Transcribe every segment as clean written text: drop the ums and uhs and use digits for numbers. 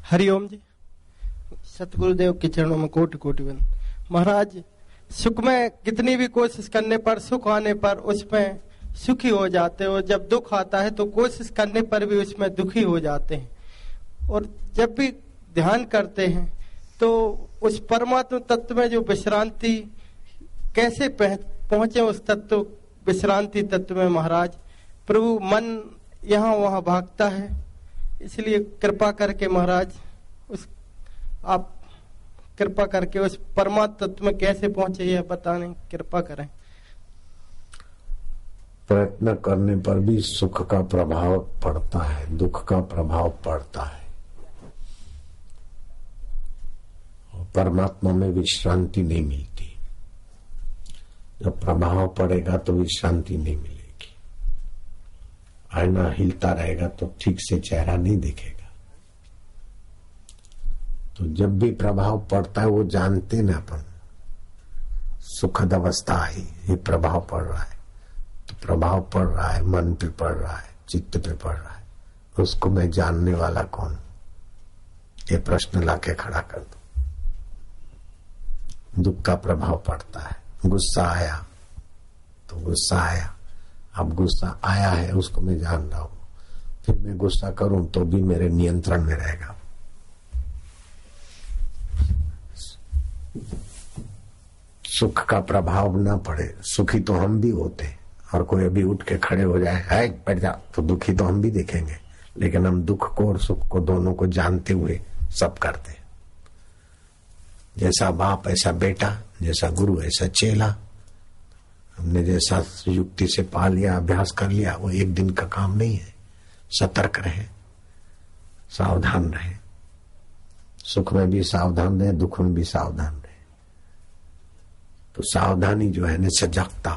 हरिओम जी। सतगुरुदेव के चरणों में कोटि कोटि वंदन। महाराज, सुख में कितनी भी कोशिश करने पर, सुख आने पर उसमें सुखी हो जाते हो, जब दुख आता है तो कोशिश करने पर भी उसमें दुखी हो जाते हैं। और जब भी ध्यान करते हैं तो उस परमात्मा तत्व में जो विश्रांति, कैसे पहुंचे उस तत्व, विश्रांति तत्व में महाराज? प्रभु मन यहाँ वहाँ भागता है, इसलिए कृपा करके महाराज उस आप कृपा करके उस परमात्मा तत्व में कैसे पहुंचे यह बताने कृपा करें। प्रयत्न करने पर भी सुख का प्रभाव पड़ता है, दुख का प्रभाव पड़ता है। परमात्मा में विश्रांति नहीं मिलती। जब प्रभाव पड़ेगा तो विश्रांति नहीं मिलेगी। आईना हिलता रहेगा तो ठीक से चेहरा नहीं दिखेगा। तो जब भी प्रभाव पड़ता है वो जानते ना अपन, सुखद अवस्था है, ये प्रभाव पड़ रहा है, तो प्रभाव पड़ रहा है, मन पे पड़ रहा है, चित्त पे पड़ रहा है, उसको मैं जानने वाला कौन? ये प्रश्न लाके खड़ा कर दो। दुख का प्रभाव पड़ता है, गुस्सा आया तो गुस्सा आया, अब गुस्सा आया है उसको मैं जान रहा हूं, फिर मैं गुस्सा करूं तो भी मेरे नियंत्रण में रहेगा। सुख का प्रभाव ना पड़े, सुखी तो हम भी होते, और कोई अभी उठ के खड़े हो जाए, है बैठ जा, तो दुखी तो हम भी दिखेंगे। लेकिन हम दुख को और सुख को दोनों को जानते हुए सब करते हैं। जैसा बाप ऐसा बेटा, जैसा गुरु ऐसा चेला। हमने जैसा युक्ति से पा लिया, अभ्यास कर लिया, वो एक दिन का काम नहीं है। सतर्क रहे, सावधान रहे, सुख में भी सावधान रहे, दुख में भी सावधान रहे। तो सावधानी जो है ना, सजगता,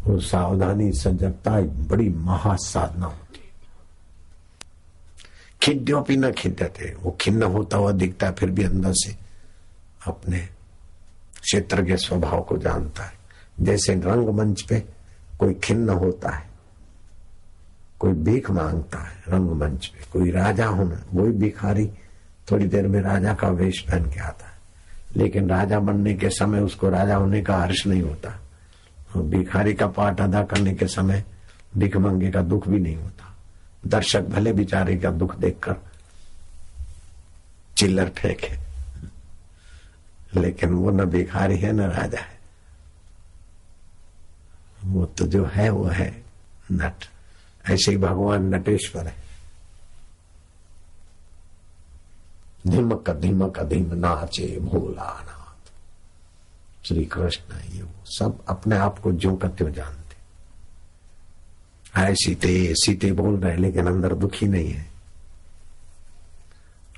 वो सावधानी सजगता बड़ी महासाधना होती है। खिद्योपि न खिद्यते, वो खिन्न होता हुआ दिखता है, फिर भी अंदर से अपने क्षेत्र के स्वभाव को जानता है। जैसे रंगमंच पे कोई खिन्न होता है, कोई भीख मांगता है रंगमंच पे, कोई राजा होना, वही भिखारी थोड़ी देर में राजा का वेश पहन के आता है, लेकिन राजा बनने के समय उसको राजा होने का हर्ष नहीं होता। और भिखारी का पाठ अदा करने के समय भीख मांगे का दुख भी नहीं होता। दर्शक भले बेचारे का दुख देखकर चिल्लर फेंके, लेकिन वो न भिखारी है न राजा है, वो तो जो है वो है नट। ऐसे ही भगवान नटेश्वर है। धीमक धीमक धीम नाचे भोलानाथ, श्री कृष्ण। ये वो सब अपने आप को ज्यों का त्यों जानते। हाय सीते सीते बोल रहे, लेकिन अंदर दुखी नहीं है।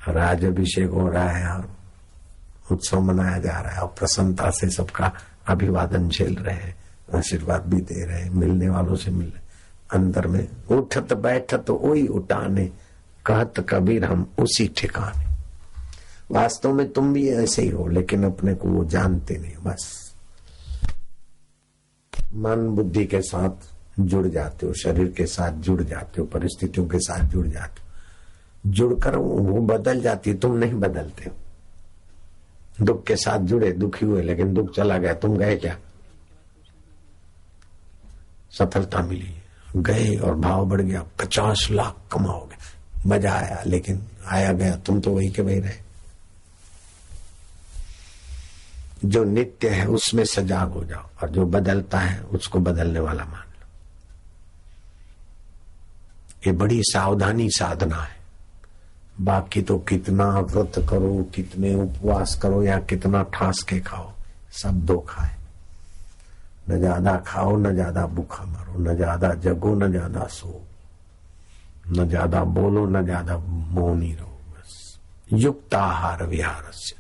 राज अभिषेक हो रहा है और उत्सव मनाया जा रहा है, और प्रसन्नता से सबका अभिवादन झेल रहे हैं, आशीर्वाद भी दे रहे हैं, मिलने वालों से मिल रहे। अंदर में उठत बैठत वही उठाने, कहत कबीर हम उसी ठिकाने। वास्तव में तुम भी ऐसे ही हो, लेकिन अपने को वो जानते नहीं। बस मन बुद्धि के साथ जुड़ जाते हो, शरीर के साथ जुड़ जाते हो, परिस्थितियों के साथ जुड़ जाते हो, जुड़कर वो बदल जाती है, तुम नहीं बदलते हो। दुख के साथ जुड़े, दुखी हुए, लेकिन दुख चला गया, तुम गए क्या? सफलता मिली, गए और भाव बढ़ गया, 50 लाख कमाओगे, मजा आया, लेकिन आया गया, तुम तो वही के वही रहे। जो नित्य है उसमें सजाग हो जाओ, और जो बदलता है उसको बदलने वाला मान लो। ये बड़ी सावधानी साधना है। बाकी तो कितना व्रत करो, कितने उपवास करो, या कितना ठास के खाओ, सब धोखा है। न ज्यादा खाओ, न ज्यादा भूखा मरो, न ज्यादा जगो, न ज्यादा सो, न ज्यादा बोलो, न ज्यादा मौनी रहो। बस युक्त आहार विहारस्य